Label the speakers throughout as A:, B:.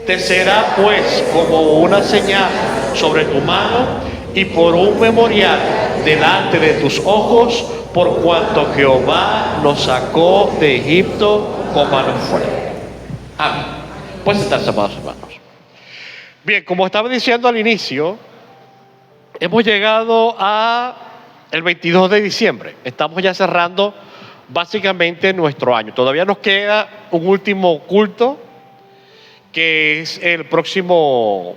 A: Te será pues como una señal sobre tu mano y por un memorial delante de tus ojos, por cuanto Jehová nos sacó de Egipto con mano fuerte. Amén. Pueden sentarse, amados hermanos. Bien, como estaba diciendo al inicio, hemos llegado a el 22 de diciembre. Estamos ya cerrando básicamente nuestro año. Todavía nos queda un último culto, que es el próximo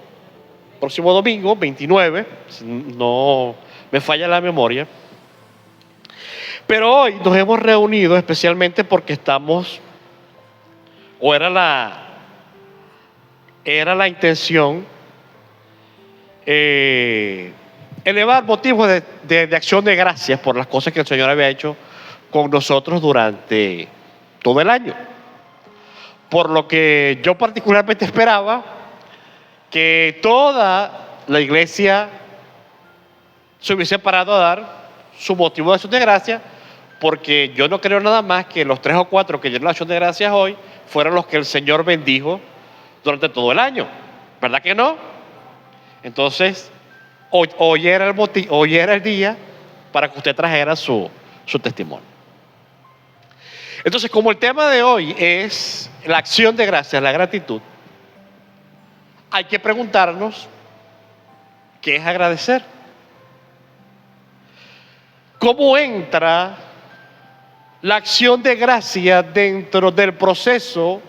A: domingo, 29, si no me falla la memoria. Pero hoy nos hemos reunido especialmente porque estamos, o era la intención, elevar motivos de acción de gracias por las cosas que el Señor había hecho con nosotros durante todo el año. Por lo que yo particularmente esperaba que toda la iglesia se hubiese parado a dar su motivo de acción de gracias, porque yo no creo nada más que los 3 o 4 que dieron la acción de gracias hoy fueron los que el Señor bendijo durante todo el año. ¿Verdad que no? Entonces, hoy era el día para que usted trajera su testimonio. Entonces, como el tema de hoy es la acción de gracias, la gratitud, hay que preguntarnos qué es agradecer. ¿Cómo entra la acción de gracia dentro del proceso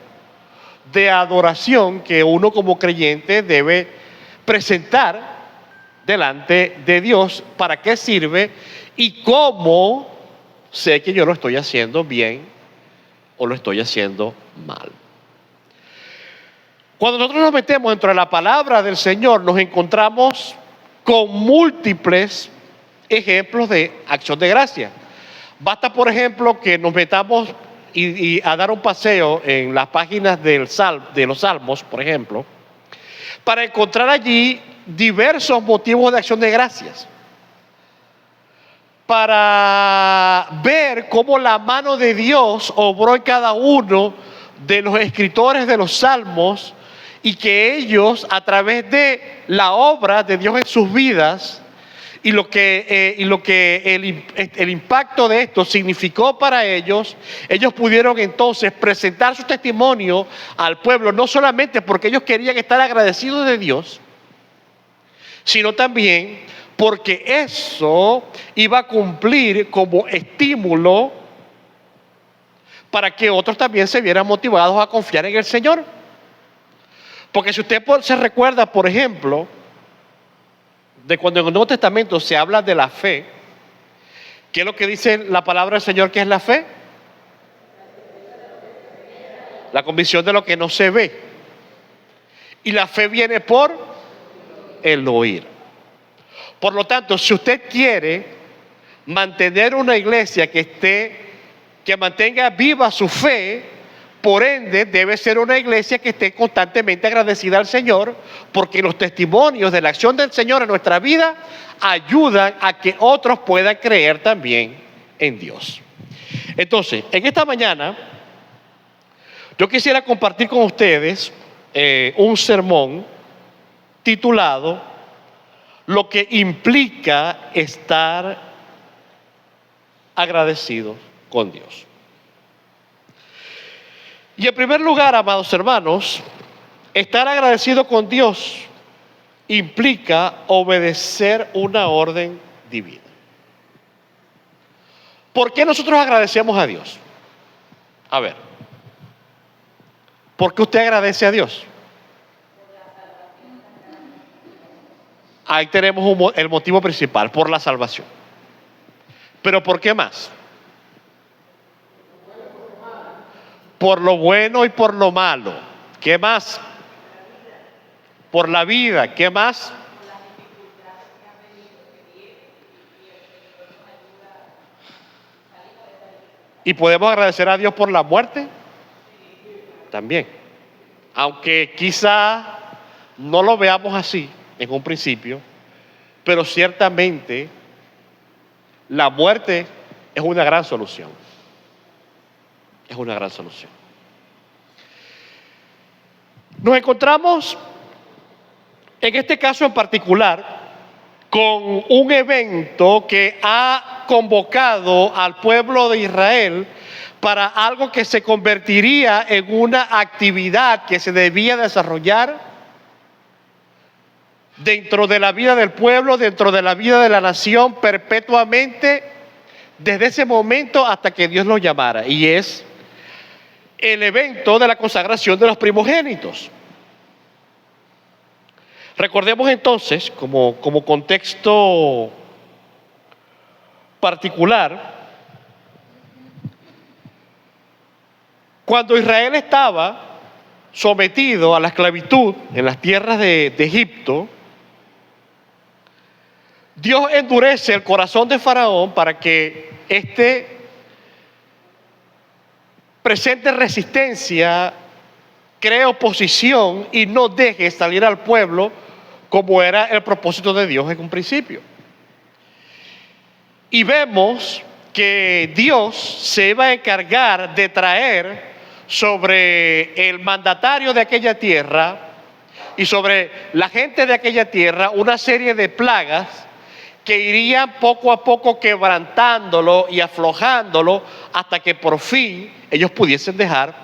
A: de adoración que uno como creyente debe presentar delante de Dios? ¿Para qué sirve? ¿Y cómo sé que yo lo estoy haciendo bien o lo estoy haciendo mal? Cuando nosotros nos metemos dentro de la palabra del Señor, nos encontramos con múltiples ejemplos de acción de gracia. Basta, por ejemplo, que nos metamos y a dar un paseo en las páginas de los Salmos, por ejemplo, para encontrar allí diversos motivos de acción de gracias, para ver cómo la mano de Dios obró en cada uno de los escritores de los Salmos, y que ellos, a través de la obra de Dios en sus vidas y lo que el impacto de esto significó para ellos, ellos pudieron entonces presentar su testimonio al pueblo, no solamente porque ellos querían estar agradecidos de Dios, sino también porque eso iba a cumplir como estímulo para que otros también se vieran motivados a confiar en el Señor. Porque si usted se recuerda, por ejemplo, de cuando en el Nuevo Testamento se habla de la fe, ¿qué es lo que dice la palabra del Señor que es la fe? La convicción de lo que no se ve. Y la fe viene por el oír. Por lo tanto, si usted quiere mantener una iglesia que mantenga viva su fe, por ende debe ser una iglesia que esté constantemente agradecida al Señor, porque los testimonios de la acción del Señor en nuestra vida ayudan a que otros puedan creer también en Dios. Entonces, en esta mañana yo quisiera compartir con ustedes un sermón titulado "Lo que implica estar agradecido con Dios". Y en primer lugar, amados hermanos, estar agradecido con Dios implica obedecer una orden divina. ¿Por qué nosotros agradecemos a Dios? A ver, ¿por qué usted agradece a Dios? Ahí tenemos el motivo principal, por la salvación. ¿Pero por qué más? Por lo bueno y por lo malo. ¿Qué más? Por la vida. ¿Qué más? ¿Y podemos agradecer a Dios por la muerte? También. Aunque quizá no lo veamos así en un principio, pero ciertamente la muerte es una gran solución. Es una gran solución. Nos encontramos, en este caso en particular, con un evento que ha convocado al pueblo de Israel para algo que se convertiría en una actividad que se debía desarrollar dentro de la vida del pueblo, dentro de la vida de la nación, perpetuamente, desde ese momento hasta que Dios los llamara. Y es el evento de la consagración de los primogénitos. Recordemos entonces, como contexto particular, cuando Israel estaba sometido a la esclavitud en las tierras de Egipto, Dios endurece el corazón de Faraón para que éste presente resistencia, cree oposición y no deje salir al pueblo como era el propósito de Dios en un principio. Y vemos que Dios se iba a encargar de traer sobre el mandatario de aquella tierra y sobre la gente de aquella tierra una serie de plagas que irían poco a poco quebrantándolo y aflojándolo hasta que por fin ellos pudiesen dejar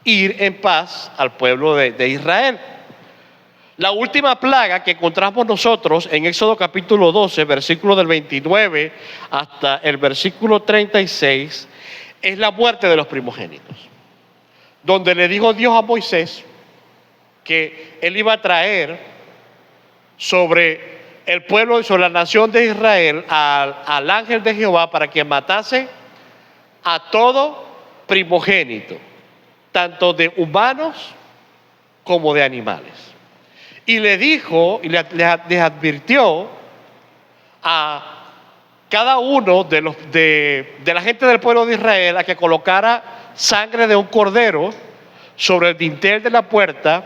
A: ir en paz al pueblo de Israel. La última plaga que encontramos nosotros en Éxodo capítulo 12, versículo del 29 hasta el versículo 36, es la muerte de los primogénitos, donde le dijo Dios a Moisés que él iba a traer sobre el pueblo y sobre la nación de Israel al ángel de Jehová para que matase a todo primogénito, tanto de humanos como de animales. Y le dijo y les advirtió a cada uno de la gente del pueblo de Israel a que colocara sangre de un cordero sobre el dintel de la puerta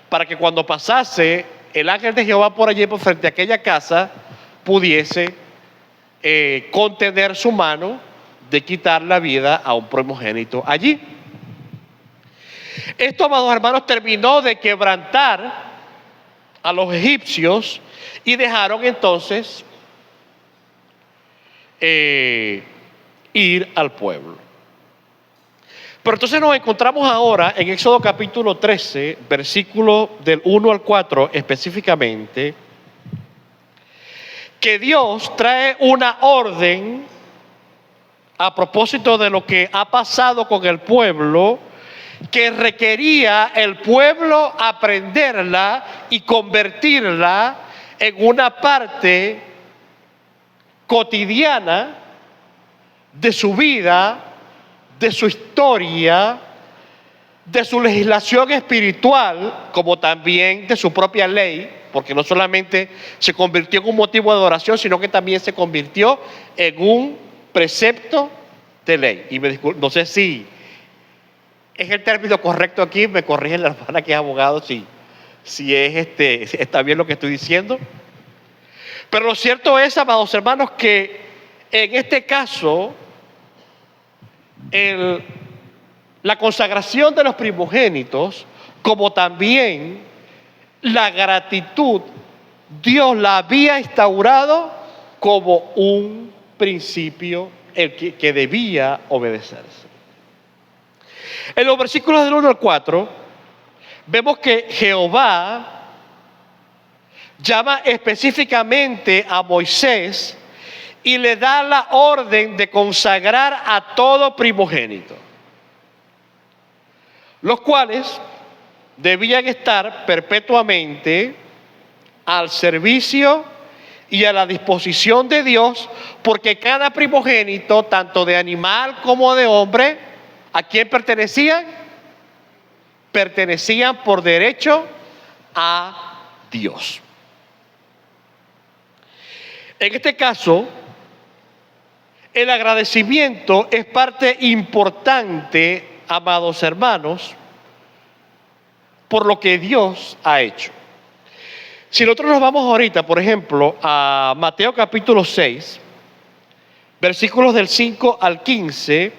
A: para que cuando pasase el ángel de Jehová por allí, por frente a aquella casa, pudiese contener su mano de quitar la vida a un primogénito allí. Esto, amados hermanos, terminó de quebrantar a los egipcios y dejaron entonces ir al pueblo. Pero entonces nos encontramos ahora en Éxodo capítulo 13, versículo del 1 al 4 específicamente, que Dios trae una orden a propósito de lo que ha pasado con el pueblo, que requería el pueblo aprenderla y convertirla en una parte cotidiana de su vida, de su historia, de su legislación espiritual, como también de su propia ley, porque no solamente se convirtió en un motivo de adoración, sino que también se convirtió en un precepto de ley. Y no sé si es el término correcto aquí, me corrige la hermana que es abogado, si está bien lo que estoy diciendo. Pero lo cierto es, amados hermanos, que en este caso la consagración de los primogénitos, como también la gratitud, Dios la había instaurado como un principio que debía obedecerse. En los versículos del 1 al 4 vemos que Jehová llama específicamente a Moisés y le da la orden de consagrar a todo primogénito, los cuales debían estar perpetuamente al servicio y a la disposición de Dios, porque cada primogénito, tanto de animal como de hombre, ¿a quién pertenecían? Pertenecían por derecho a Dios. En este caso, el agradecimiento es parte importante, amados hermanos, por lo que Dios ha hecho. Si nosotros nos vamos ahorita, por ejemplo, a Mateo capítulo 6, versículos del 5 al 15,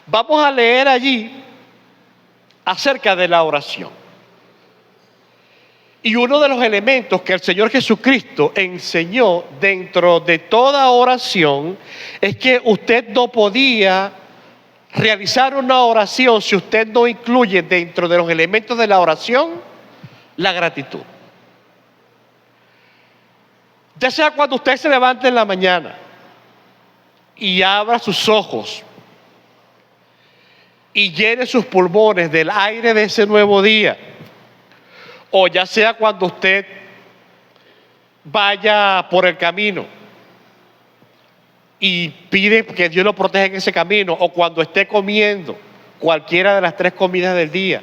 A: vamos a leer allí acerca de la oración. Y uno de los elementos que el Señor Jesucristo enseñó dentro de toda oración es que usted no podía realizar una oración si usted no incluye dentro de los elementos de la oración la gratitud. Ya sea cuando usted se levante en la mañana y abra sus ojos y llene sus pulmones del aire de ese nuevo día, o ya sea cuando usted vaya por el camino y pide que Dios lo proteja en ese camino, o cuando esté comiendo cualquiera de las 3 comidas del día,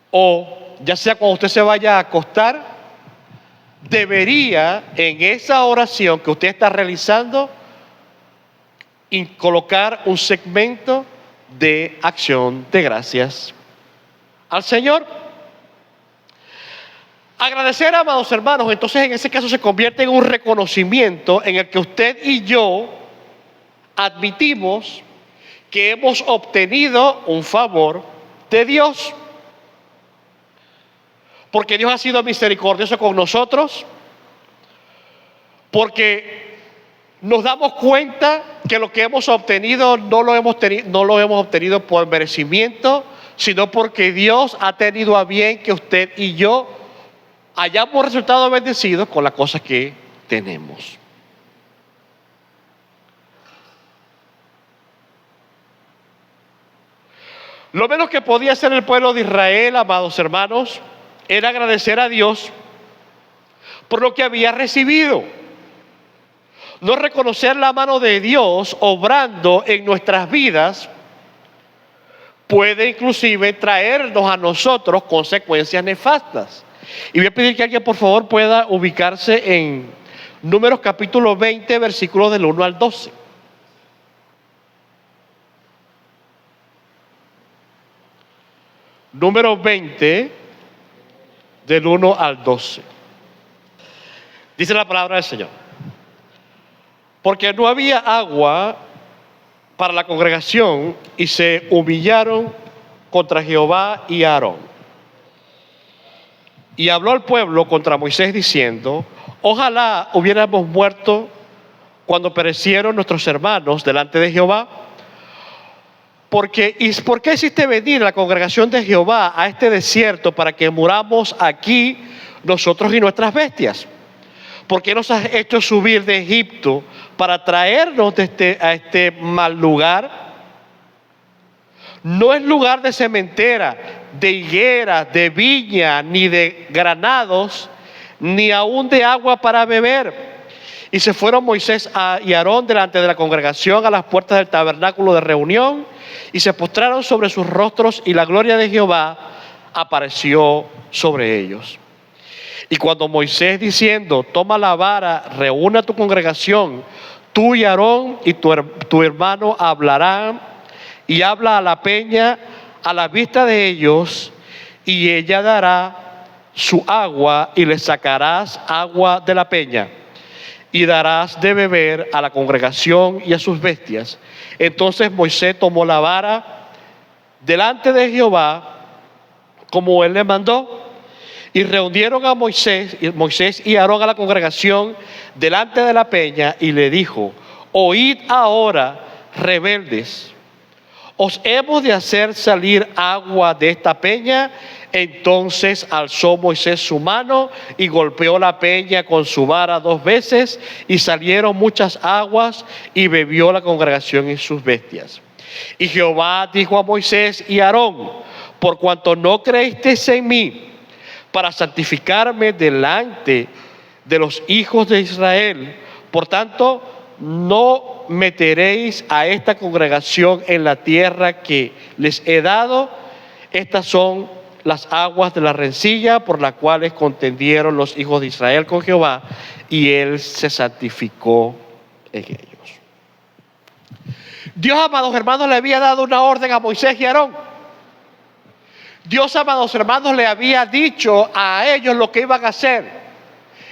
A: o ya sea cuando usted se vaya a acostar, debería en esa oración que usted está realizando colocar un segmento de acción de gracias al Señor. Agradecer, amados hermanos, entonces en ese caso se convierte en un reconocimiento en el que usted y yo admitimos que hemos obtenido un favor de Dios. Porque Dios ha sido misericordioso con nosotros, porque nos damos cuenta que lo que hemos obtenido no lo hemos obtenido por merecimiento, sino porque Dios ha tenido a bien que usted y yo hayamos resultado bendecidos con las cosas que tenemos. Lo menos que podía hacer el pueblo de Israel, amados hermanos, era agradecer a Dios por lo que había recibido. No reconocer la mano de Dios obrando en nuestras vidas puede inclusive traernos a nosotros consecuencias nefastas. Y voy a pedir que alguien por favor pueda ubicarse en Números capítulo 20, versículos del 1 al 12. Números 20, del 1 al 12. Dice la palabra del Señor: porque no había agua para la congregación, y se humillaron contra Jehová y Aarón. Y habló el pueblo contra Moisés diciendo: ojalá hubiéramos muerto cuando perecieron nuestros hermanos delante de Jehová. ¿Por qué hiciste venir a la congregación de Jehová a este desierto para que muramos aquí nosotros y nuestras bestias? ¿Por qué nos has hecho subir de Egipto para traernos a este mal lugar? No es lugar de sementera, de higueras, de viña, ni de granados, ni aún de agua para beber. Y se fueron Moisés y Aarón delante de la congregación a las puertas del tabernáculo de reunión, y se postraron sobre sus rostros, y la gloria de Jehová apareció sobre ellos. Y cuando Moisés, diciendo: toma la vara, reúne a tu congregación, tú y Aarón y tu hermano hablarán, y habla a la peña a la vista de ellos, y ella dará su agua, y le sacarás agua de la peña, y darás de beber a la congregación y a sus bestias. Entonces Moisés tomó la vara delante de Jehová, como él le mandó, y reunieron a Moisés y Aarón a la congregación delante de la peña, y le dijo: oíd ahora, rebeldes, ¿os hemos de hacer salir agua de esta peña? Entonces alzó Moisés su mano y golpeó la peña con su vara 2 veces, y salieron muchas aguas, y bebió la congregación y sus bestias. Y Jehová dijo a Moisés y a Aarón: por cuanto no creísteis en mí para santificarme delante de los hijos de Israel, por tanto no meteréis a esta congregación en la tierra que les he dado. Estas son las aguas de la rencilla por las cuales contendieron los hijos de Israel con Jehová, y él se santificó en ellos. Dios, amados hermanos, le había dado una orden a Moisés y a Aarón. Dios, amados hermanos, le había dicho a ellos lo que iban a hacer.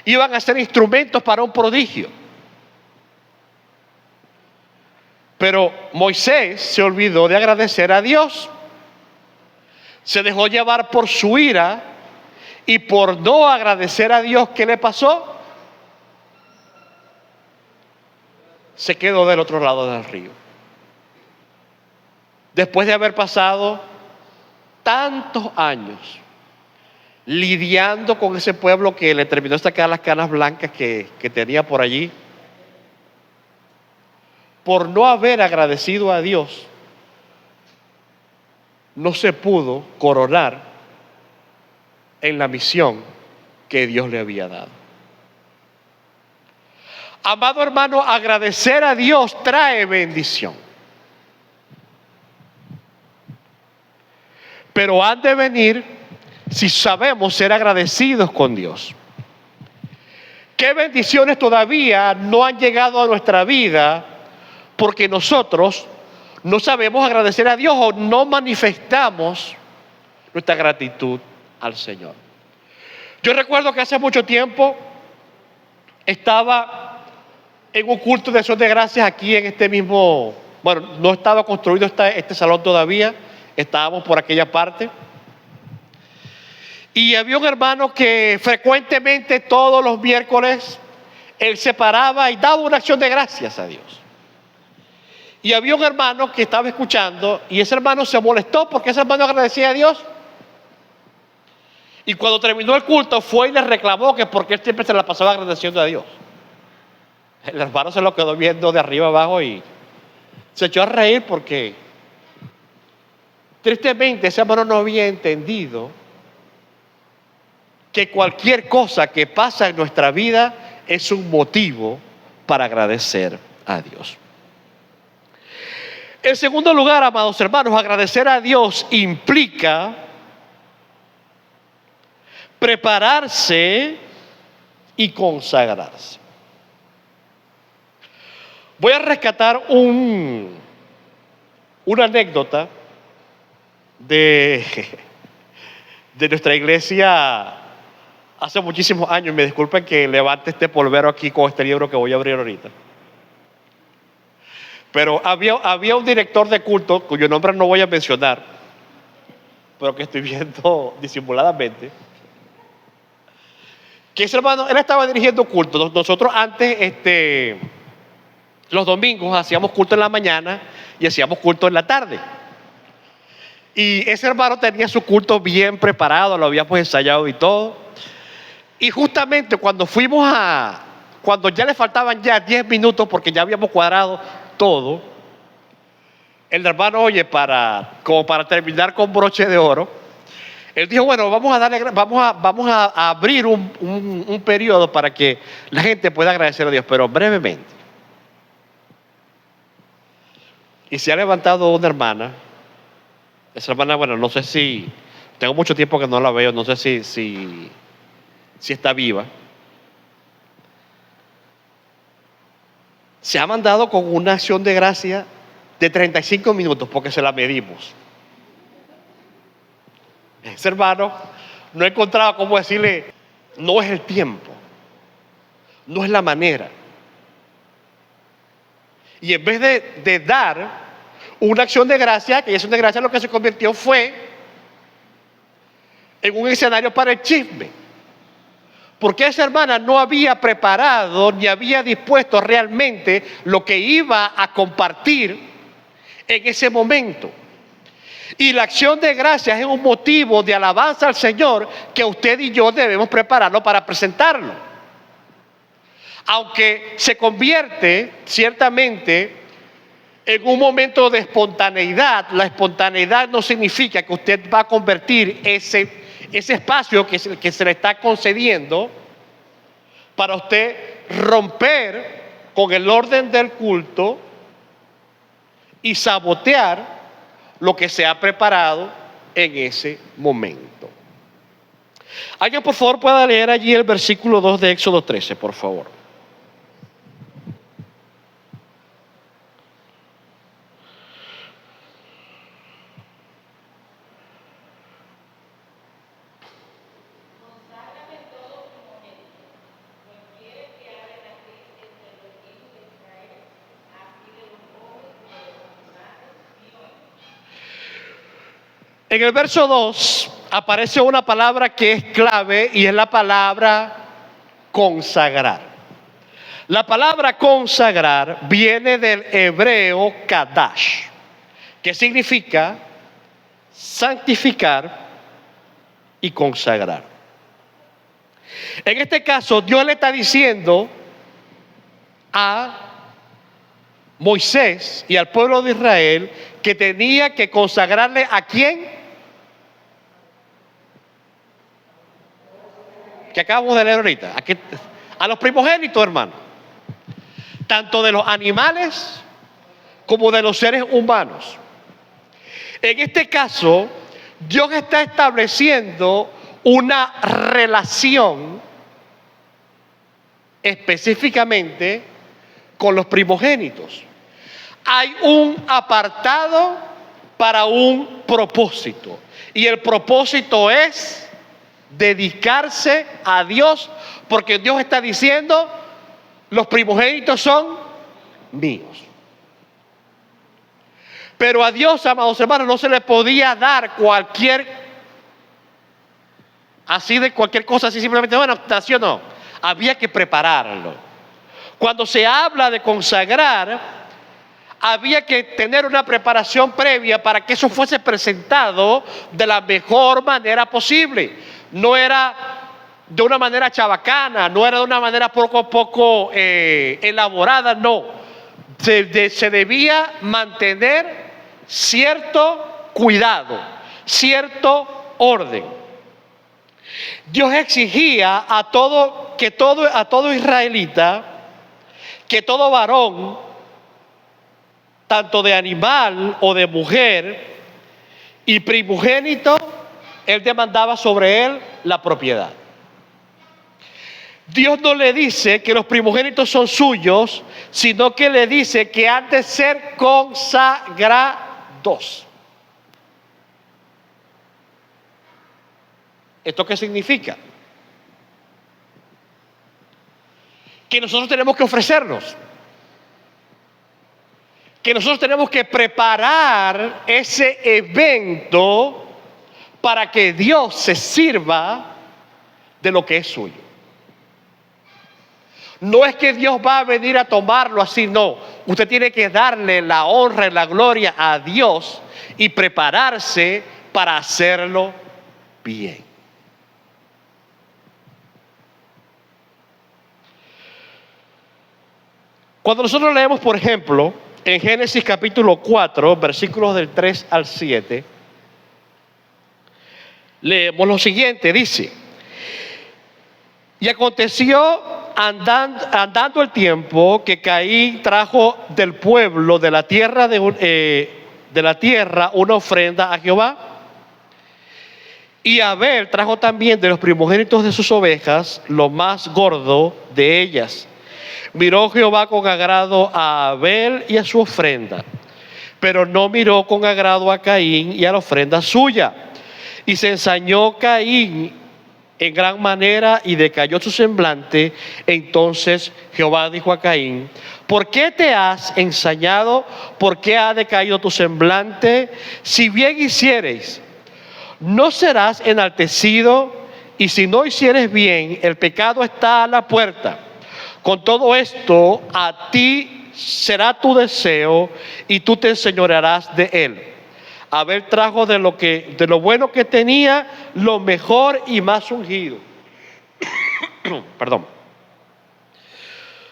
A: Iban a ser instrumentos para un prodigio. Pero Moisés se olvidó de agradecer a Dios. Se dejó llevar por su ira Y por no agradecer a Dios, ¿qué le pasó? Se quedó del otro lado del río. Después de haber pasado tantos años lidiando con ese pueblo que le terminó de sacar las canas blancas que tenía por allí, por no haber agradecido a Dios, no se pudo coronar en la misión que Dios le había dado. Amado hermano, agradecer a Dios trae bendición. Pero han de venir si sabemos ser agradecidos con Dios. ¿Qué bendiciones todavía no han llegado a nuestra vida porque nosotros no sabemos agradecer a Dios o no manifestamos nuestra gratitud al Señor? Yo recuerdo que hace mucho tiempo estaba en un culto de acción de gracias aquí en este mismo, bueno, no estaba construido este salón todavía, estábamos por aquella parte. Y había un hermano que frecuentemente todos los miércoles él se paraba y daba una acción de gracias a Dios. Y había un hermano que estaba escuchando y ese hermano se molestó porque ese hermano agradecía a Dios. Y cuando terminó el culto fue y le reclamó que porque él siempre se la pasaba agradeciendo a Dios. El hermano se lo quedó viendo de arriba abajo y se echó a reír porque tristemente ese hermano no había entendido que cualquier cosa que pasa en nuestra vida es un motivo para agradecer a Dios. En segundo lugar, amados hermanos, agradecer a Dios implica prepararse y consagrarse. Voy a rescatar una anécdota de nuestra iglesia hace muchísimos años. Me disculpen que levante este polvero aquí con este libro que voy a abrir ahorita. Pero había un director de culto, cuyo nombre no voy a mencionar, pero que estoy viendo disimuladamente, que ese hermano, él estaba dirigiendo culto. Nosotros antes, los domingos hacíamos culto en la mañana y hacíamos culto en la tarde. Y ese hermano tenía su culto bien preparado, lo habíamos ensayado y todo. Y justamente cuando cuando ya le faltaban ya 10 minutos porque ya habíamos cuadrado todo, el hermano, oye, como para terminar con broche de oro, él dijo, bueno, vamos a abrir un periodo para que la gente pueda agradecer a Dios, pero brevemente. Y se ha levantado una hermana. Esa hermana, bueno, no sé si, tengo mucho tiempo que no la veo, no sé si está viva. Se ha mandado con una acción de gracia de 35 minutos porque se la medimos. Ese hermano no encontraba cómo decirle, no es el tiempo, no es la manera. Y en vez de dar una acción de gracia, que acción de gracia lo que se convirtió fue en un escenario para el chisme. Porque esa hermana no había preparado ni había dispuesto realmente lo que iba a compartir en ese momento. Y la acción de gracias es un motivo de alabanza al Señor que usted y yo debemos prepararlo para presentarlo. Aunque se convierte ciertamente en un momento de espontaneidad, la espontaneidad no significa que usted va a convertir ese espacio que se le está concediendo para usted romper con el orden del culto y sabotear lo que se ha preparado en ese momento. ¿Alguien por favor pueda leer allí el versículo 2 de Éxodo 13, por favor? En el verso 2 aparece una palabra que es clave y es la palabra consagrar. La palabra consagrar viene del hebreo kadash, que significa santificar y consagrar. En este caso, Dios le está diciendo a Moisés y al pueblo de Israel que tenía que consagrarle ¿a quién? Que acabamos de leer ahorita. A los primogénitos, hermano. Tanto de los animales como de los seres humanos. En este caso, Dios está estableciendo una relación específicamente con los primogénitos. Hay un apartado para un propósito. Y el propósito es dedicarse a Dios, porque Dios está diciendo, los primogénitos son míos. Pero a Dios, amados hermanos, no se le podía dar cualquier cosa, así simplemente, bueno, nació, no. Había que prepararlo. Cuando se habla de consagrar, había que tener una preparación previa para que eso fuese presentado de la mejor manera posible. No era de una manera chabacana, no era de una manera poco elaborada, no. Se debía mantener cierto cuidado, cierto orden. Dios exigía a todo israelita, que todo varón, tanto de animal o de mujer, y primogénito, Él demandaba sobre él la propiedad. Dios no le dice que los primogénitos son suyos, sino que le dice que han de ser consagrados. ¿Esto qué significa? Que nosotros tenemos que ofrecernos. Que nosotros tenemos que preparar ese evento para que Dios se sirva de lo que es suyo. No es que Dios va a venir a tomarlo así, no. Usted tiene que darle la honra y la gloria a Dios y prepararse para hacerlo bien. Cuando nosotros leemos, por ejemplo, en Génesis capítulo 4, versículos del 3 al 7, leemos lo siguiente, dice: y aconteció andando el tiempo que Caín trajo del pueblo de la tierra una ofrenda a Jehová, y Abel trajo también de los primogénitos de sus ovejas lo más gordo de ellas. Miró Jehová con agrado a Abel y a su ofrenda, pero no miró con agrado a Caín y a la ofrenda suya. Y se ensañó Caín en gran manera y decayó su semblante. Entonces Jehová dijo a Caín: ¿por qué te has ensañado? ¿Por qué ha decaído tu semblante? Si bien hicieres, no serás enaltecido, y si no hicieres bien, el pecado está a la puerta. Con todo esto, a ti será tu deseo y tú te enseñorearás de él. Abel trajo de lo bueno que tenía, lo mejor y más ungido. Perdón.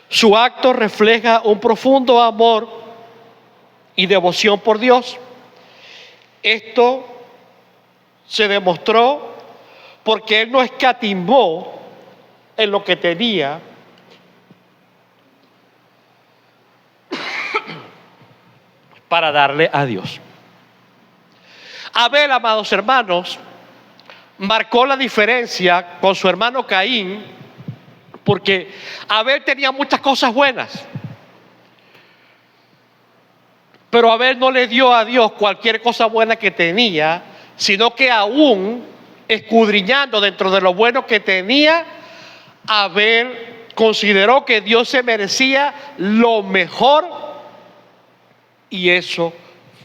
A: Su acto refleja un profundo amor y devoción por Dios. Esto se demostró porque él no escatimó en lo que tenía para darle a Dios. Abel, amados hermanos, marcó la diferencia con su hermano Caín, porque Abel tenía muchas cosas buenas, pero Abel no le dio a Dios cualquier cosa buena que tenía, sino que aún escudriñando dentro de lo bueno que tenía, Abel consideró que Dios se merecía lo mejor, y eso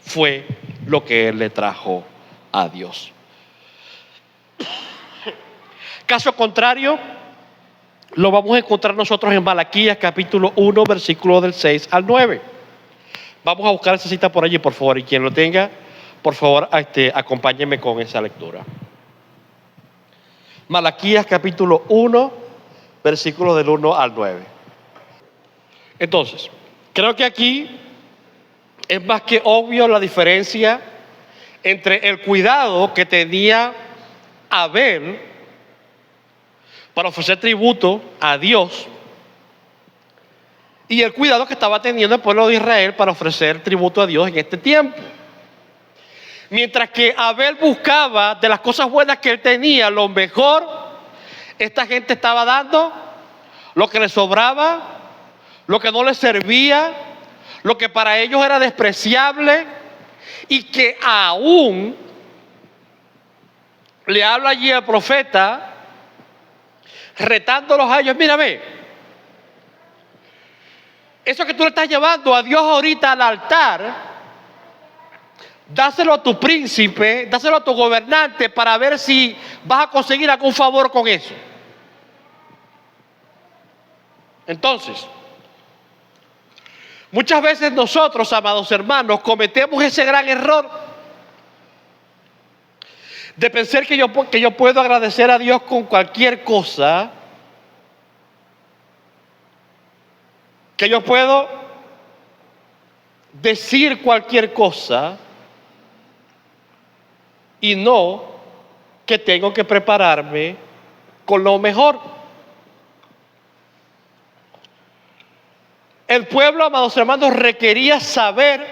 A: fue lo que él le trajo a Dios. Caso contrario, lo vamos a encontrar nosotros en Malaquías capítulo 1, versículo del 6 al 9. Vamos a buscar esa cita por allí, por favor, y quien lo tenga, por favor, acompáñenme con esa lectura. Malaquías capítulo 1, versículos del 1 al 9. Entonces, creo que aquí es más que obvio la diferencia entre el cuidado que tenía Abel para ofrecer tributo a Dios y el cuidado que estaba teniendo el pueblo de Israel para ofrecer tributo a Dios en este tiempo. Mientras que Abel buscaba de las cosas buenas que él tenía lo mejor, esta gente estaba dando lo que les sobraba, lo que no les servía, lo que para ellos era despreciable, y que aún le habla allí el profeta retándolos a ellos. Mírame, eso que tú le estás llevando a Dios ahorita al altar, dáselo a tu príncipe, dáselo a tu gobernante para ver si vas a conseguir algún favor con eso. Entonces, muchas veces nosotros, amados hermanos, cometemos ese gran error de pensar que yo puedo agradecer a Dios con cualquier cosa, que yo puedo decir cualquier cosa, y no que tengo que prepararme con lo mejor. El pueblo, amados hermanos, requería saber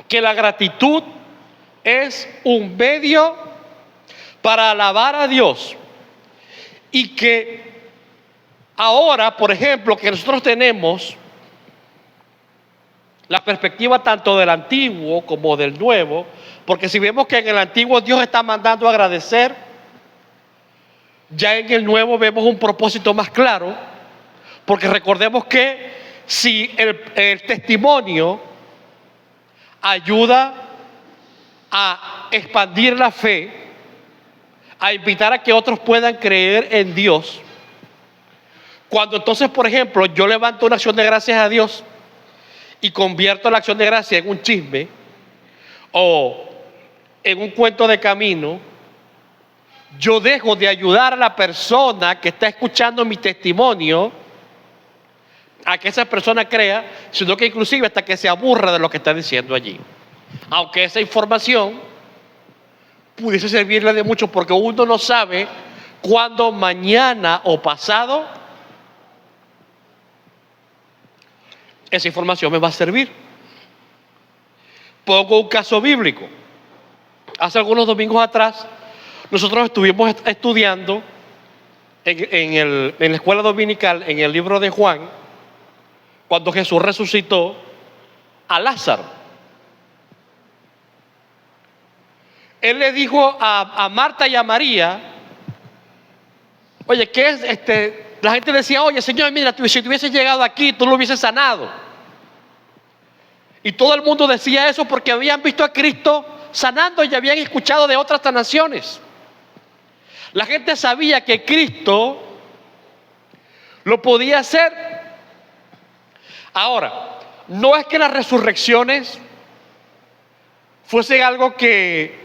A: que la gratitud es un medio para alabar a Dios, y que ahora, por ejemplo, que nosotros tenemos la perspectiva tanto del antiguo como del nuevo, porque si vemos que en el antiguo Dios está mandando a agradecer, ya en el nuevo vemos un propósito más claro, porque recordemos que si el testimonio ayuda a expandir la fe, a invitar a que otros puedan creer en Dios, cuando entonces, por ejemplo, yo levanto una acción de gracias a Dios y convierto la acción de gracias en un chisme o en un cuento de camino, yo dejo de ayudar a la persona que está escuchando mi testimonio a que esa persona crea, sino que inclusive hasta que se aburra de lo que está diciendo allí. Aunque esa información pudiese servirle de mucho, porque uno no sabe cuándo, mañana o pasado, esa información me va a servir. Pongo un caso bíblico. Hace algunos domingos atrás, nosotros estuvimos estudiando en la escuela dominical, en el libro de Juan, cuando Jesús resucitó a Lázaro. Él le dijo a Marta y a María, oye, ¿qué es? La gente decía, oye, Señor, mira, si tú hubieses llegado aquí, tú lo hubieses sanado. Y todo el mundo decía eso porque habían visto a Cristo sanando y habían escuchado de otras sanaciones. La gente sabía que Cristo lo podía hacer. Ahora, no es que las resurrecciones fuesen algo que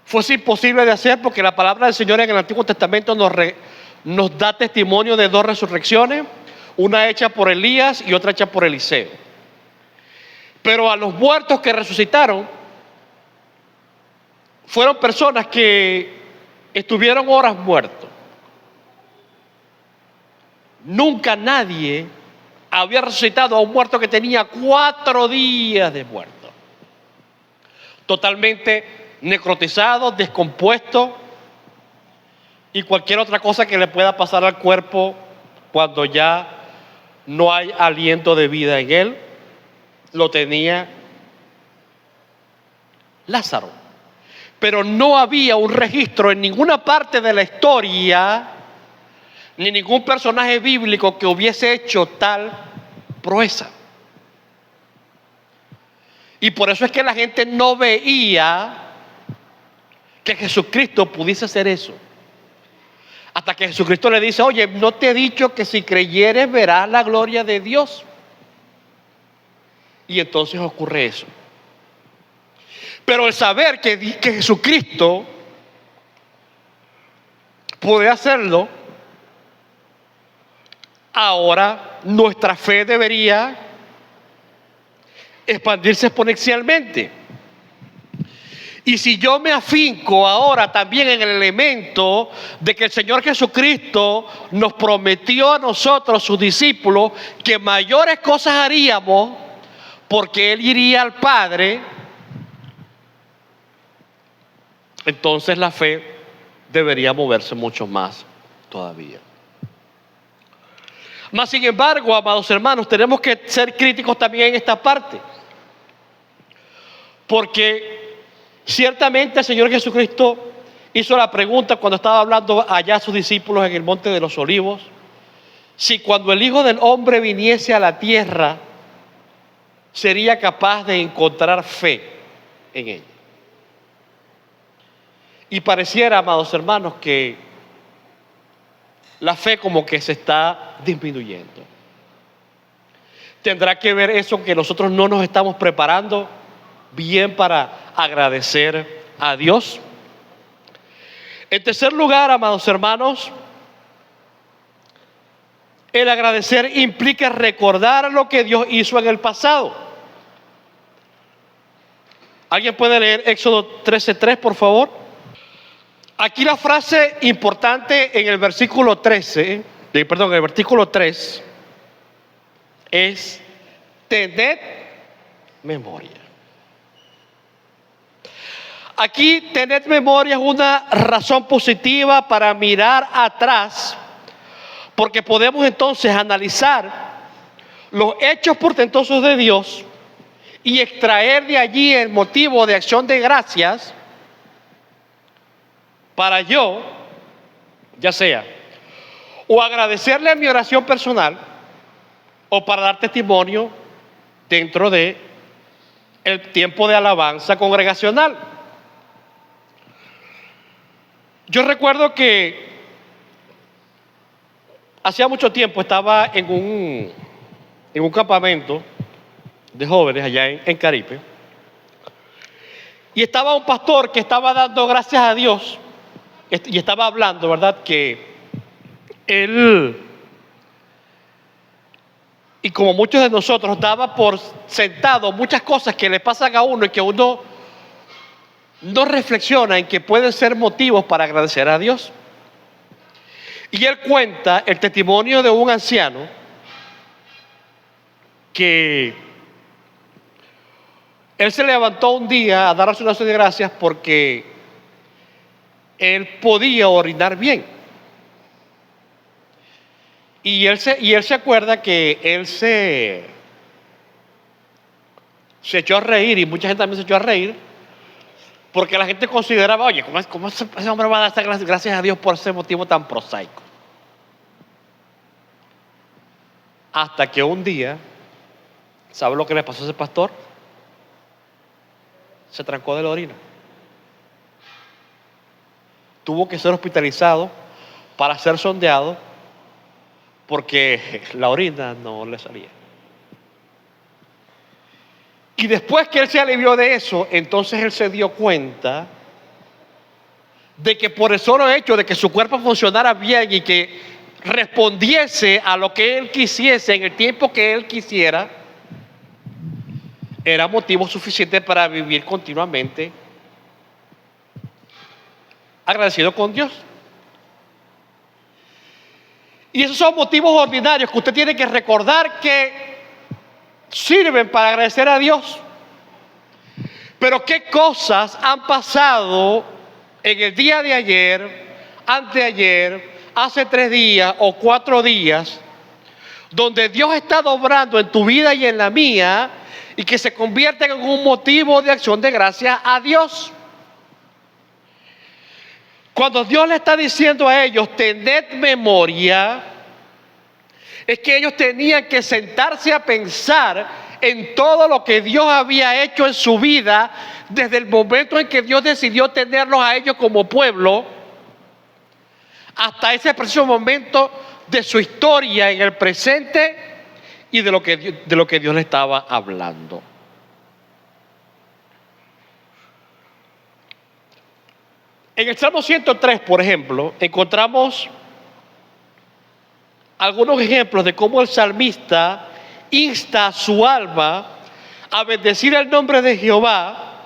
A: fuese imposible de hacer, porque la palabra del Señor en el Antiguo Testamento nos da testimonio de dos resurrecciones, una hecha por Elías y otra hecha por Eliseo. Pero a los muertos que resucitaron fueron personas que estuvieron horas muertos. Nunca nadie había resucitado a un muerto que tenía 4 días de muerto, totalmente necrotizado, descompuesto y cualquier otra cosa que le pueda pasar al cuerpo cuando ya no hay aliento de vida en él, lo tenía Lázaro. Pero no había un registro en ninguna parte de la historia, ni ningún personaje bíblico que hubiese hecho tal proeza. Y por eso es que la gente no veía que Jesucristo pudiese hacer eso. Hasta que Jesucristo le dice, oye, ¿no te he dicho que si creyeres verás la gloria de Dios? Y entonces ocurre eso. Pero el saber que Jesucristo puede hacerlo, ahora nuestra fe debería expandirse exponencialmente. Y si yo me afinco ahora también en el elemento de que el Señor Jesucristo nos prometió a nosotros, sus discípulos, que mayores cosas haríamos porque Él iría al Padre, entonces la fe debería moverse mucho más todavía. Mas, sin embargo, amados hermanos, tenemos que ser críticos también en esta parte. Porque ciertamente el Señor Jesucristo hizo la pregunta cuando estaba hablando allá a sus discípulos en el Monte de los Olivos, si cuando el Hijo del Hombre viniese a la tierra, sería capaz de encontrar fe en ella. Y pareciera, amados hermanos, que la fe como que se está disminuyendo. ¿Tendrá que ver eso que nosotros no nos estamos preparando bien para agradecer a Dios? En tercer lugar, amados hermanos, el agradecer implica recordar lo que Dios hizo en el pasado. ¿Alguien puede leer Éxodo 13:3, por favor? Aquí la frase importante en el versículo 13, en el versículo 3, es tened memoria. Aquí tened memoria es una razón positiva para mirar atrás, porque podemos entonces analizar los hechos portentosos de Dios y extraer de allí el motivo de acción de gracias para yo, ya sea, o agradecerle en mi oración personal, o para dar testimonio dentro de el tiempo de alabanza congregacional. Yo recuerdo que hacía mucho tiempo estaba en un campamento de jóvenes allá en Caripe, y estaba un pastor que estaba dando gracias a Dios y estaba hablando, ¿verdad? Que él, y como muchos de nosotros, daba por sentado muchas cosas que le pasan a uno y que uno no reflexiona en que pueden ser motivos para agradecer a Dios. Y él cuenta el testimonio de un anciano que él se levantó un día a dar una acción de gracias porque él podía orinar bien. Y él se acuerda que él se echó a reír, y mucha gente también se echó a reír, porque la gente consideraba, oye, ¿cómo ese hombre va a dar gracias a Dios por ese motivo tan prosaico? Hasta que un día, ¿sabe lo que le pasó a ese pastor? Se trancó de la orina. Tuvo que ser hospitalizado para ser sondeado porque la orina no le salía. Y después que él se alivió de eso, entonces él se dio cuenta de que por el solo hecho de que su cuerpo funcionara bien y que respondiese a lo que él quisiese en el tiempo que él quisiera, era motivo suficiente para vivir continuamente agradecido con Dios. Y esos son motivos ordinarios que usted tiene que recordar que sirven para agradecer a Dios. Pero ¿qué cosas han pasado en el día de ayer, anteayer, hace 3 días o 4 días, donde Dios está obrando en tu vida y en la mía, y que se convierten en un motivo de acción de gracia a Dios? Cuando Dios le está diciendo a ellos, tened memoria, es que ellos tenían que sentarse a pensar en todo lo que Dios había hecho en su vida desde el momento en que Dios decidió tenerlos a ellos como pueblo, hasta ese preciso momento de su historia en el presente y de lo que Dios le estaba hablando. En el Salmo 103, por ejemplo, encontramos algunos ejemplos de cómo el salmista insta a su alma a bendecir el nombre de Jehová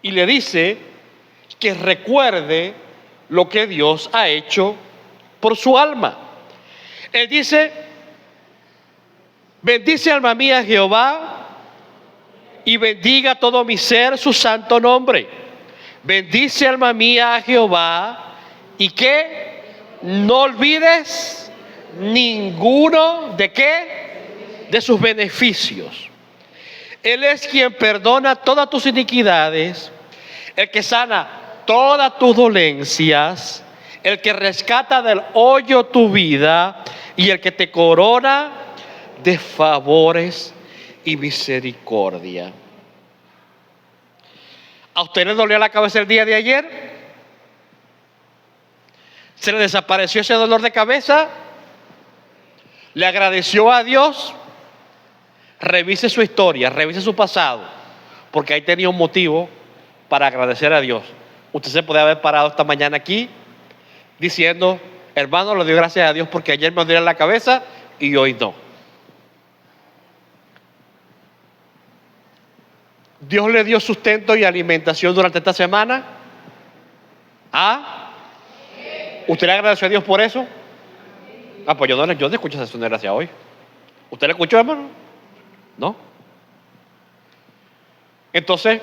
A: y le dice que recuerde lo que Dios ha hecho por su alma. Él dice: bendice alma mía Jehová y bendiga todo mi ser su santo nombre. Bendice alma mía a Jehová y que no olvides ninguno de qué, de sus beneficios. Él es quien perdona todas tus iniquidades, el que sana todas tus dolencias, el que rescata del hoyo tu vida y el que te corona de favores y misericordia. ¿A usted le dolió la cabeza el día de ayer? ¿Se le desapareció ese dolor de cabeza? ¿Le agradeció a Dios? Revise su historia, revise su pasado, porque ahí tenía un motivo para agradecer a Dios. Usted se puede haber parado esta mañana aquí diciendo: hermano, le doy gracias a Dios porque ayer me dolía la cabeza y hoy no. Dios le dio sustento y alimentación durante esta semana. ¿Ah? ¿Usted le agradeció a Dios por eso? Ah, pues yo no escucho esa gracia hoy. ¿Usted le escuchó, hermano? ¿No? Entonces,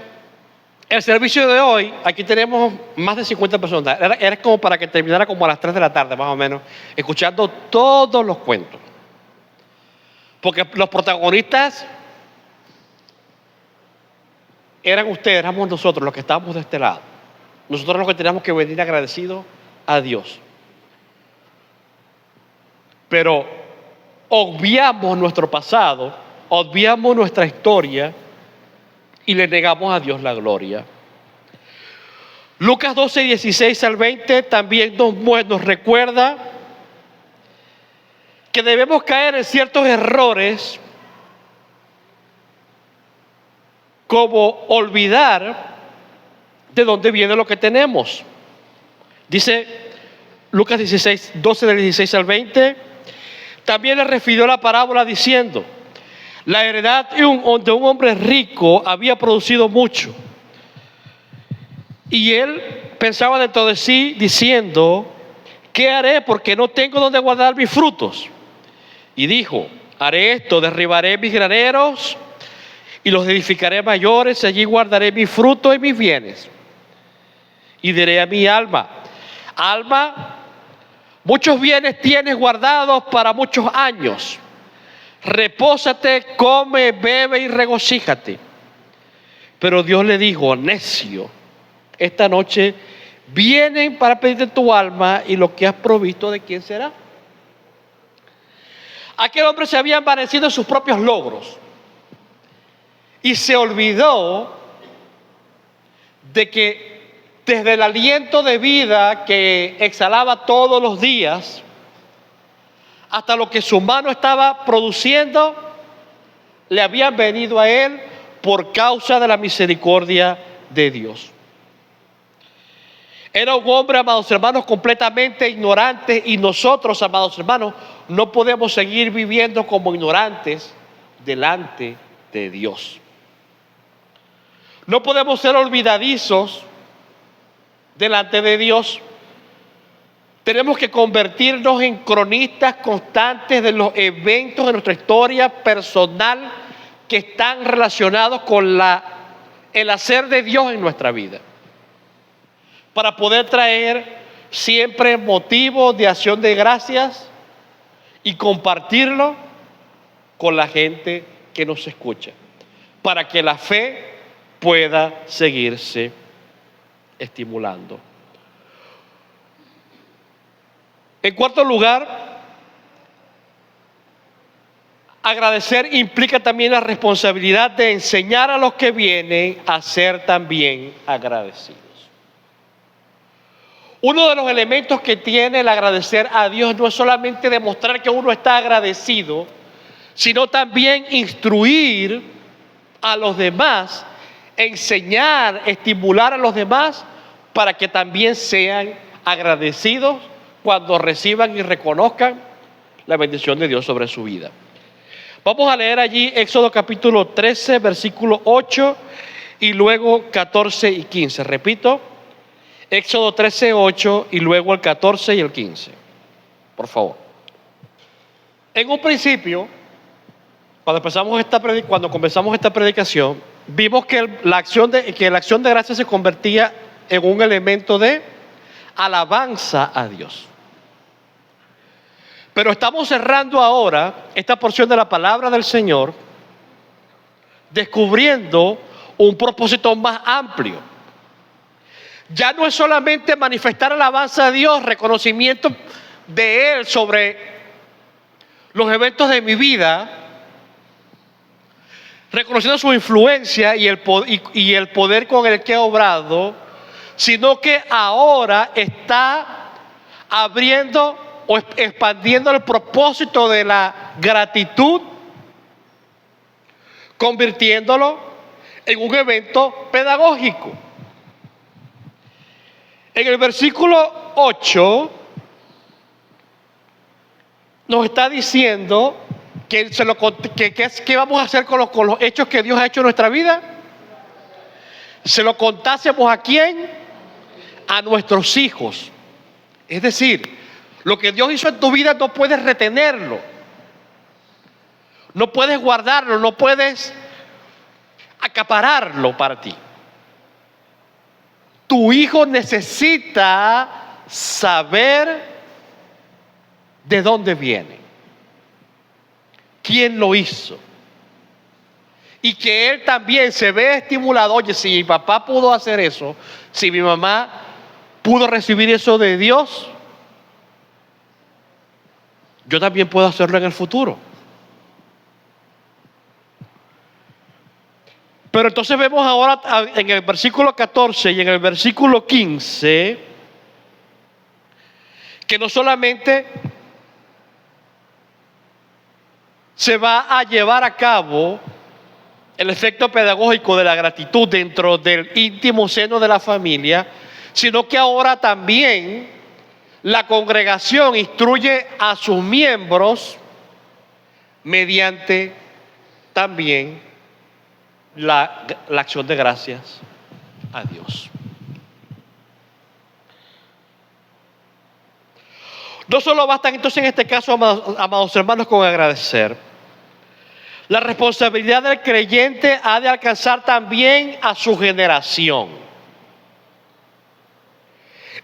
A: el servicio de hoy, aquí tenemos más de 50 personas. Era como para que terminara como a las 3 de la tarde, más o menos, escuchando todos los cuentos. Porque los protagonistas eran ustedes, éramos nosotros los que estábamos de este lado. Nosotros los que teníamos que venir agradecidos a Dios. Pero obviamos nuestro pasado, obviamos nuestra historia y le negamos a Dios la gloria. Lucas 12, 16 al 20 también nos recuerda que debemos caer en ciertos errores, como olvidar de dónde viene lo que tenemos. Dice Lucas 16, 12 del 16 al 20, también le refirió la parábola diciendo: la heredad de un hombre rico había producido mucho. Y él pensaba dentro de sí diciendo: ¿qué haré? Porque no tengo donde guardar mis frutos. Y dijo: haré esto, derribaré mis graneros y los edificaré mayores, y allí guardaré mi fruto y mis bienes. Y diré a mi alma: alma, muchos bienes tienes guardados para muchos años. Repósate, come, bebe y regocíjate. Pero Dios le dijo: necio, esta noche vienen para pedirte tu alma, y lo que has provisto, ¿de quién será? Aquel hombre se había envanecido en sus propios logros y se olvidó de que desde el aliento de vida que exhalaba todos los días hasta lo que su mano estaba produciendo, le habían venido a él por causa de la misericordia de Dios. Era un hombre, amados hermanos, completamente ignorante, y nosotros, amados hermanos, no podemos seguir viviendo como ignorantes delante de Dios. No podemos ser olvidadizos delante de Dios. Tenemos que convertirnos en cronistas constantes de los eventos de nuestra historia personal que están relacionados con el hacer de Dios en nuestra vida, para poder traer siempre motivos de acción de gracias y compartirlo con la gente que nos escucha, para que la fe pueda seguirse estimulando. En cuarto lugar, agradecer implica también la responsabilidad de enseñar a los que vienen a ser también agradecidos. Uno de los elementos que tiene el agradecer a Dios no es solamente demostrar que uno está agradecido, sino también instruir a los demás, enseñar, estimular a los demás para que también sean agradecidos cuando reciban y reconozcan la bendición de Dios sobre su vida. Vamos a leer allí Éxodo capítulo 13, versículo 8 y luego 14 y 15. Repito, Éxodo 13, 8 y luego el 14 y el 15. Por favor. En un principio, cuando comenzamos esta predicación, vimos que la acción de gracias se convertía en un elemento de alabanza a Dios. Pero estamos cerrando ahora esta porción de la palabra del Señor, descubriendo un propósito más amplio. Ya no es solamente manifestar alabanza a Dios, reconocimiento de Él sobre los eventos de mi vida, reconociendo su influencia y el poder con el que ha obrado, sino que ahora está abriendo o expandiendo el propósito de la gratitud, convirtiéndolo en un evento pedagógico. En el versículo 8 nos está diciendo ¿qué vamos a hacer con los hechos que Dios ha hecho en nuestra vida? Se lo contásemos ¿a quién? A nuestros hijos. Es decir, lo que Dios hizo en tu vida no puedes retenerlo, no puedes guardarlo, no puedes acapararlo para ti. Tu hijo necesita saber de dónde viene, quién lo hizo, y que él también se ve estimulado. Oye, si mi papá pudo hacer eso, si mi mamá pudo recibir eso de Dios, yo también puedo hacerlo en el futuro. Pero entonces vemos ahora en el versículo 14 y en el versículo 15 que no solamente se va a llevar a cabo el efecto pedagógico de la gratitud dentro del íntimo seno de la familia, sino que ahora también la congregación instruye a sus miembros mediante también la acción de gracias a Dios. No solo basta entonces en este caso, amados hermanos, con agradecer. La responsabilidad del creyente ha de alcanzar también a su generación.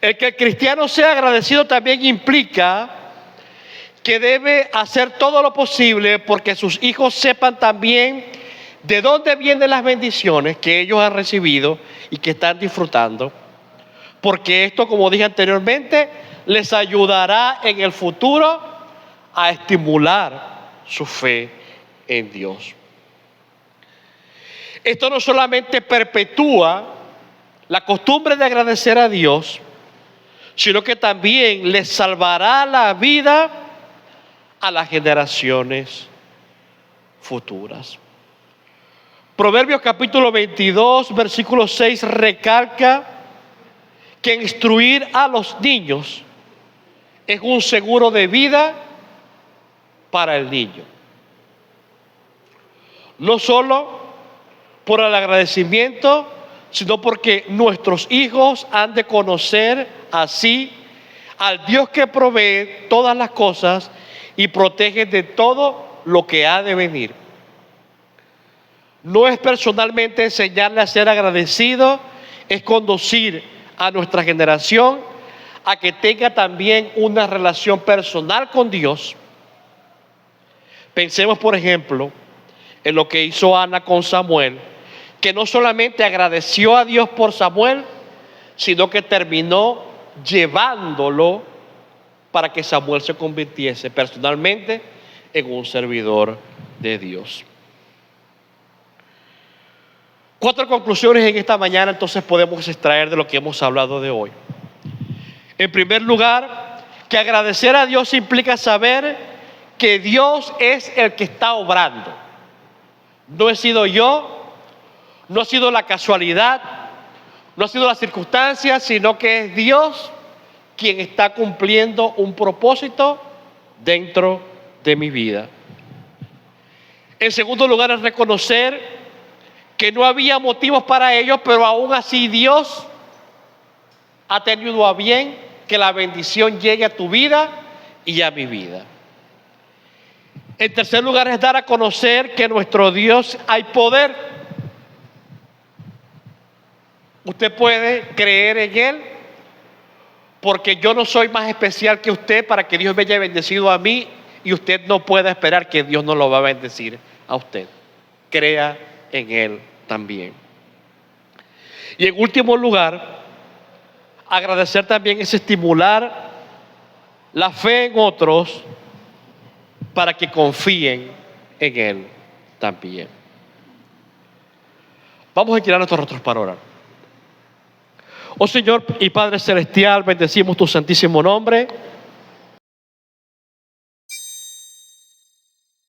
A: El que el cristiano sea agradecido también implica que debe hacer todo lo posible porque sus hijos sepan también de dónde vienen las bendiciones que ellos han recibido y que están disfrutando, porque esto, como dije anteriormente, les ayudará en el futuro a estimular su fe en Dios. Esto no solamente perpetúa la costumbre de agradecer a Dios, sino que también les salvará la vida a las generaciones futuras. Proverbios capítulo 22, versículo 6 recalca que instruir a los niños es un seguro de vida para el niño. No solo por el agradecimiento, sino porque nuestros hijos han de conocer así al Dios que provee todas las cosas y protege de todo lo que ha de venir. No es personalmente enseñarle a ser agradecido, es conducir a nuestra generación a que tenga también una relación personal con Dios. Pensemos, por ejemplo, en lo que hizo Ana con Samuel, que no solamente agradeció a Dios por Samuel, sino que terminó llevándolo para que Samuel se convirtiese personalmente en un servidor de Dios. 4 conclusiones en esta mañana entonces podemos extraer de lo que hemos hablado de hoy. En primer lugar, que agradecer a Dios implica saber que Dios es el que está obrando. No he sido yo, no ha sido la casualidad, no ha sido la circunstancia, sino que es Dios quien está cumpliendo un propósito dentro de mi vida. En segundo lugar, es reconocer que no había motivos para ello, pero aún así Dios ha tenido a bien que la bendición llegue a tu vida y a mi vida. En tercer lugar, es dar a conocer que en nuestro Dios hay poder. Usted puede creer en Él, porque yo no soy más especial que usted para que Dios me haya bendecido a mí, y usted no puede esperar que Dios no lo va a bendecir a usted. Crea en Él también. Y en último lugar, agradecer también es estimular la fe en otros para que confíen en Él también. Vamos a inclinar nuestros rostros para orar. Oh Señor y Padre Celestial, bendecimos tu santísimo nombre.